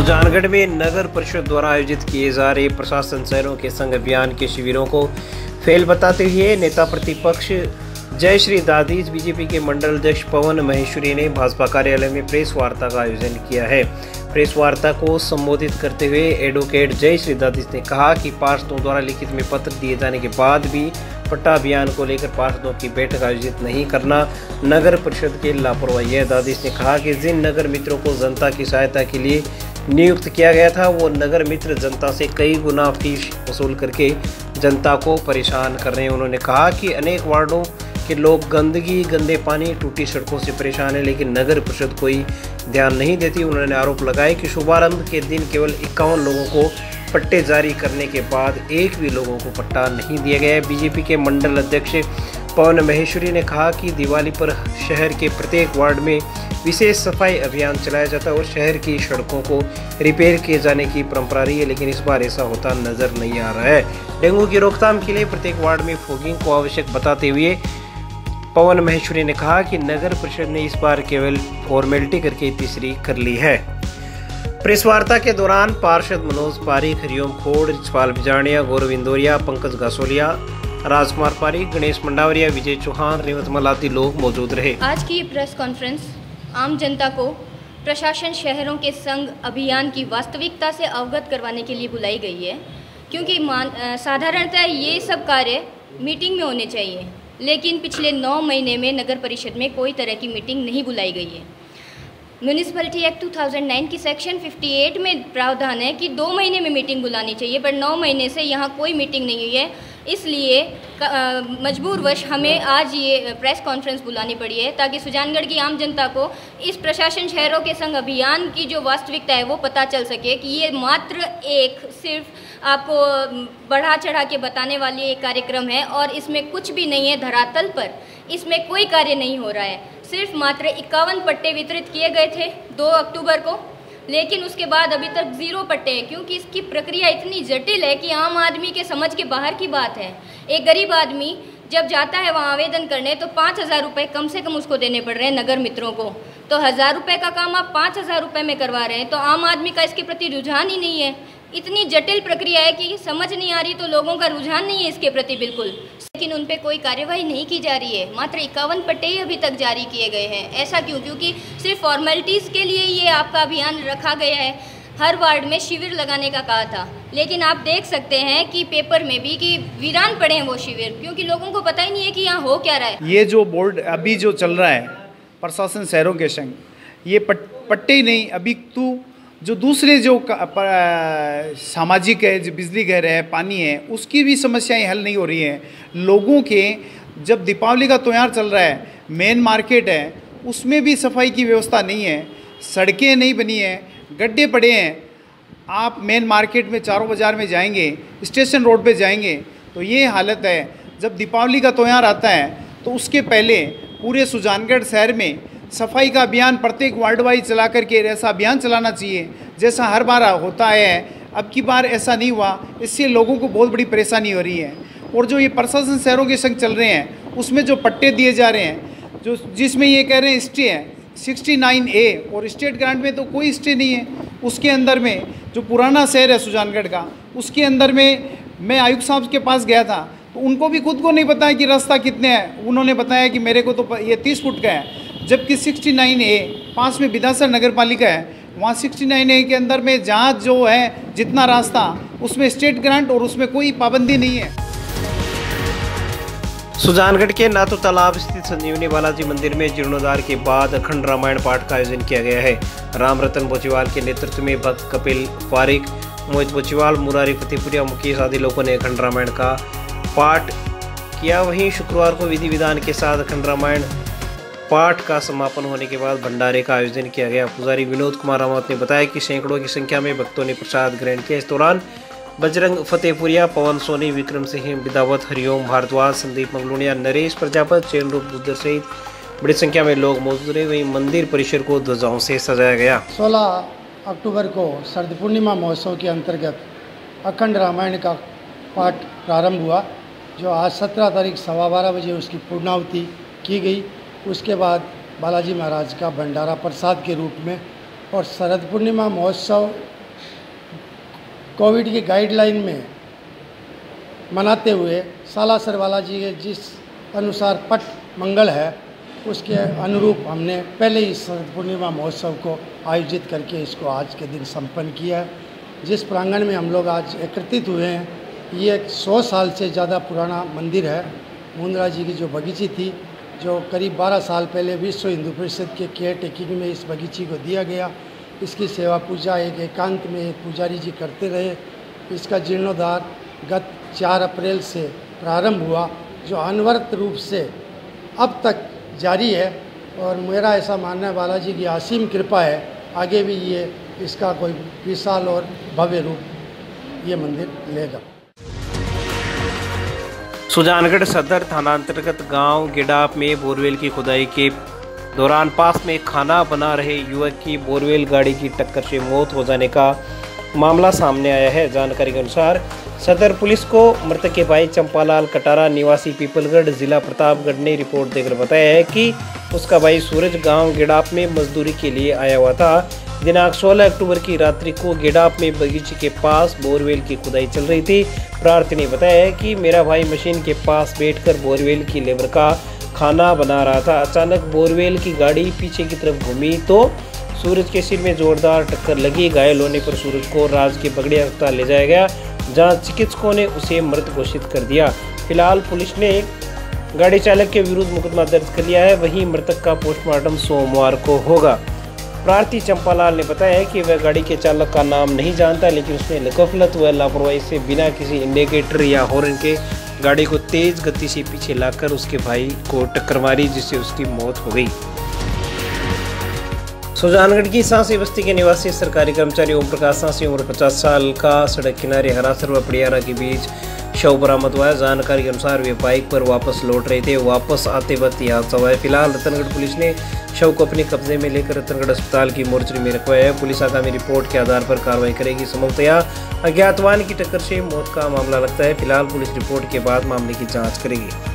सुजानगढ़ में नगर परिषद द्वारा आयोजित किए जा रहे प्रशासन शहरों के संग अभियान के शिविरों को फेल बताते हुए नेता प्रतिपक्ष जयश्री दादीज बीजेपी के मंडल अध्यक्ष पवन महेश्वरी ने भाजपा कार्यालय में प्रेस वार्ता का आयोजन किया है। प्रेस वार्ता को संबोधित करते हुए एडवोकेट जयश्री दादीज ने कहा कि पार्षदों द्वारा लिखित में पत्र दिए जाने के बाद भी पट्टा अभियान को लेकर पार्षदों की बैठक आयोजित नहीं करना नगर परिषद की लापरवाही है। दादीज ने कहा कि जिन नगर मित्रों को जनता की सहायता के लिए नियुक्त किया गया था वो नगर मित्र जनता से कई गुना फीस वसूल करके जनता को परेशान कर रहे हैं। उन्होंने कहा कि अनेक वार्डों के लोग गंदगी, गंदे पानी, टूटी सड़कों से परेशान है, लेकिन नगर परिषद कोई ध्यान नहीं देती। उन्होंने आरोप लगाया कि शुभारंभ के दिन केवल 51 लोगों को पट्टे जारी करने के बाद एक भी लोगों को पट्टा नहीं दिया गया है। बीजेपी के मंडल अध्यक्ष पवन महेश्वरी ने कहा कि दिवाली पर शहर के प्रत्येक वार्ड में विशेष सफाई अभियान चलाया जाता है और शहर की सड़कों को रिपेयर किए जाने की परंपरा रही है, लेकिन इस बार ऐसा होता नजर नहीं आ रहा है। डेंगू की रोकथाम के लिए प्रत्येक वार्ड में फॉगिंग को आवश्यक बताते हुए पवन महेश्वरी ने कहा कि नगर परिषद ने इस बार केवल फॉर्मेलिटी करके तीसरी कर ली है। प्रेस वार्ता के दौरान पार्षद मनोज पारिक, हरिओम खोड़, रिचपाल बिजाणिया, गौरव इंदौरिया, पंकज गासोलिया, राजकुमार पारिक, गणेश मंडावरिया, विजय चौहान, रेवत मलाती लोग मौजूद रहे। आज की प्रेस कॉन्फ्रेंस आम जनता को प्रशासन शहरों के संग अभियान की वास्तविकता से अवगत करवाने के लिए बुलाई गई है, क्योंकि साधारणतः ये सब कार्य मीटिंग में होने चाहिए, लेकिन पिछले 9 महीने में नगर परिषद में कोई तरह की मीटिंग नहीं बुलाई गई है। म्यूनिसिपैलिटी एक्ट 2009 की सेक्शन 58 में प्रावधान है कि 2 महीने में मीटिंग बुलानी चाहिए, पर 9 महीने से यहाँ कोई मीटिंग नहीं हुई है। इसलिए मजबूरवश हमें आज ये प्रेस कॉन्फ्रेंस बुलानी पड़ी है, ताकि सुजानगढ़ की आम जनता को इस प्रशासन शहरों के संग अभियान की जो वास्तविकता है वो पता चल सके कि ये मात्र सिर्फ आपको बढ़ा चढ़ा के बताने वाली एक कार्यक्रम है और इसमें कुछ भी नहीं है। धरातल पर इसमें कोई कार्य नहीं हो रहा है। सिर्फ मात्र 51 पट्टे वितरित किए गए थे 2 अक्टूबर को, लेकिन उसके बाद अभी तक 0 पट्टे हैं, क्योंकि इसकी प्रक्रिया इतनी जटिल है कि आम आदमी के समझ के बाहर की बात है। एक गरीब आदमी जब जाता है वहाँ आवेदन करने तो 5,000 रुपये कम से कम उसको देने पड़ रहे हैं नगर मित्रों को। तो 1,000 रुपये का काम आप 5,000 रुपये में करवा रहे हैं, तो आम आदमी का इसके प्रति रुझान ही नहीं है। इतनी जटिल प्रक्रिया है कि समझ नहीं आ रही, तो लोगों का रुझान नहीं है इसके प्रति बिल्कुल, लेकिन उन पे कोई कार्यवाही नहीं की जा रही है। मात्र 51 पट्टे ही अभी तक जारी किए गए हैं। ऐसा क्यों? क्योंकि सिर्फ फॉर्मेलिटीज़ के लिए ये आपका अभियान रखा गया है। हर वार्ड में शिविर लगाने का कहा था, लेकिन आप देख सकते हैं कि पेपर में भी कि वीरान पड़े हैं वो शिविर, क्योंकि लोगों को पता ही नहीं है कि यहाँ हो क्या रहा है। ये जो बोर्ड अभी जो चल रहा है प्रशासन शहरों के संग, ये पट्टे ही नहीं, अभी जो दूसरे जो सामाजिक है, जो बिजली घर है, पानी है, उसकी भी समस्याएं हल नहीं हो रही हैं। लोगों के जब दीपावली का त्यौहार चल रहा है, मेन मार्केट है, उसमें भी सफाई की व्यवस्था नहीं है, सड़कें नहीं बनी हैं, गड्ढे पड़े हैं। आप मेन मार्केट में चारों बाज़ार में जाएंगे, स्टेशन रोड पे जाएंगे तो ये हालत है। जब दीपावली का त्यौहार आता है तो उसके पहले पूरे सुजानगढ़ शहर में सफाई का अभियान प्रत्येक वार्ड वाइज चला करके ऐसा अभियान चलाना चाहिए जैसा हर बार होता है। अब की बार ऐसा नहीं हुआ, इससे लोगों को बहुत बड़ी परेशानी हो रही है। और जो ये प्रशासन शहरों के संग चल रहे हैं उसमें जो पट्टे दिए जा रहे हैं, जो जिसमें ये कह रहे हैं स्टे है 69A, और स्टेट ग्रांट में तो कोई स्टे नहीं है। उसके अंदर में जो पुराना शहर है सुजानगढ़ का, उसके अंदर में मैं आयुक्त साहब के पास गया था तो उनको भी खुद को नहीं पता है कि रास्ता कितने हैं। उन्होंने बताया कि मेरे को तो ये 30 फुट का है, जबकि 69A पास में विधानसभा नगर पालिका है, वहाँ 69A के अंदर में जहाँ जो है जितना रास्ता उसमें स्टेट ग्रांट और उसमें कोई पाबंदी नहीं है। सुजानगढ़ के नातो तालाब स्थित संजीवनी बालाजी मंदिर में जीर्णोद्धार के बाद अखंड रामायण पाठ का आयोजन किया गया है। राम रतन बोचीवाल के नेतृत्व में भक्त कपिल पारिक, मोहित बोचीवाल, मुरारी फतेहपुरिया, मुकेश आदि लोगों ने अखंड रामायण का पाठ किया। वहीं शुक्रवार को विधि विधान के साथ अखंड रामायण पाठ का समापन होने के बाद भंडारे का आयोजन किया गया। पुजारी विनोद कुमार रावत ने बताया कि सैकड़ों की संख्या में भक्तों ने प्रसाद ग्रहण किया। इस दौरान बजरंग फतेहपुरिया, पवन सोनी, विक्रम सिंह बिदावत, हरिओम भारद्वाज, संदीप मंगलुनिया, नरेश प्रजापत, चैन रूप गुज्जर सहित बड़ी संख्या में लोग मौजूद रहे। वहीं मंदिर परिसर को ध्वजाओं से सजाया गया। 16 अक्टूबर को शरद पूर्णिमा महोत्सव के अंतर्गत अखंड रामायण का पाठ प्रारंभ हुआ, जो आज 17 तारीख 12:15 बजे उसकी पूर्णाहुति की गई। उसके बाद बालाजी महाराज का भंडारा प्रसाद के रूप में और शरद पूर्णिमा महोत्सव कोविड की गाइडलाइन में मनाते हुए सालासर बालाजी के जिस अनुसार पट मंगल है उसके अनुरूप हमने पहले ही शरद पूर्णिमा महोत्सव को आयोजित करके इसको आज के दिन संपन्न किया है। जिस प्रांगण में हम लोग आज एकत्रित हुए हैं, ये 100 साल से ज़्यादा पुराना मंदिर है। मुंद्रा जी की जो बगीची थी, जो करीब 12 साल पहले विश्व हिंदू परिषद के केयर टेकिंग में इस बगीची को दिया गया। इसकी सेवा पूजा एक एकांत में एक पुजारी जी करते रहे। इसका जीर्णोद्धार गत 4 अप्रैल से प्रारंभ हुआ, जो अनवरत रूप से अब तक जारी है। और मेरा ऐसा मानना है बालाजी की असीम कृपा है, आगे भी ये इसका कोई विशाल और भव्य रूप ये मंदिर लेगा। सुजानगढ़ सदर थाना अंतर्गत गांव गिडाप में बोरवेल की खुदाई के दौरान पास में खाना बना रहे युवक की बोरवेल गाड़ी की टक्कर से मौत हो जाने का मामला सामने आया है। जानकारी के अनुसार सदर पुलिस को मृतक के भाई चंपालाल कटारा निवासी पीपलगढ़ जिला प्रतापगढ़ ने रिपोर्ट देकर बताया है कि उसका भाई सूरज गांव गिडाप में मजदूरी के लिए आया हुआ था। दिनांक 16 अक्टूबर की रात्रि को गिडाप में बगीचे के पास बोरवेल की खुदाई चल रही थी। प्रार्थी ने बताया है कि मेरा भाई मशीन के पास बैठकर बोरवेल की लेबर का खाना बना रहा था। अचानक बोरवेल की गाड़ी पीछे की तरफ घूमी तो सूरज के सिर में जोरदार टक्कर लगी। घायल होने पर सूरज को राजकीय बगड़िया अस्पताल ले जाया गया, जहां चिकित्सकों ने उसे मृत घोषित कर दिया। फिलहाल पुलिस ने गाड़ी चालक के विरुद्ध मुकदमा दर्ज कर लिया है। वहीं मृतक का पोस्टमार्टम सोमवार को होगा। प्रार्थी चंपालाल ने बताया है कि वह गाड़ी के चालक का नाम नहीं जानता, लेकिन उसने गफलत व लापरवाही से बिना किसी इंडिकेटर या हॉर्न के गाड़ी को तेज गति से पीछे लाकर उसके भाई को टक्कर मारी, जिससे उसकी मौत हो गई। सुजानगढ़ की सांसी बस्ती के निवासी सरकारी कर्मचारी ओम प्रकाश सांसी उम्र 50 साल का सड़क किनारे हरासर व पड़ियारा के बीच शव बरामद हुआ है। जानकारी के अनुसार वे बाइक पर वापस लौट रहे थे। वापस आते वक्त यह हादसा हुआ है। फिलहाल रतनगढ़ पुलिस ने शव को अपने कब्जे में लेकर रतनगढ़ अस्पताल की मोर्चरी में रखवाया है। पुलिस आगामी रिपोर्ट के आधार पर कार्रवाई करेगी। संभवतया अज्ञात वाहन की टक्कर से मौत का मामला लगता है। फिलहाल पुलिस रिपोर्ट के बाद मामले की जाँच करेगी।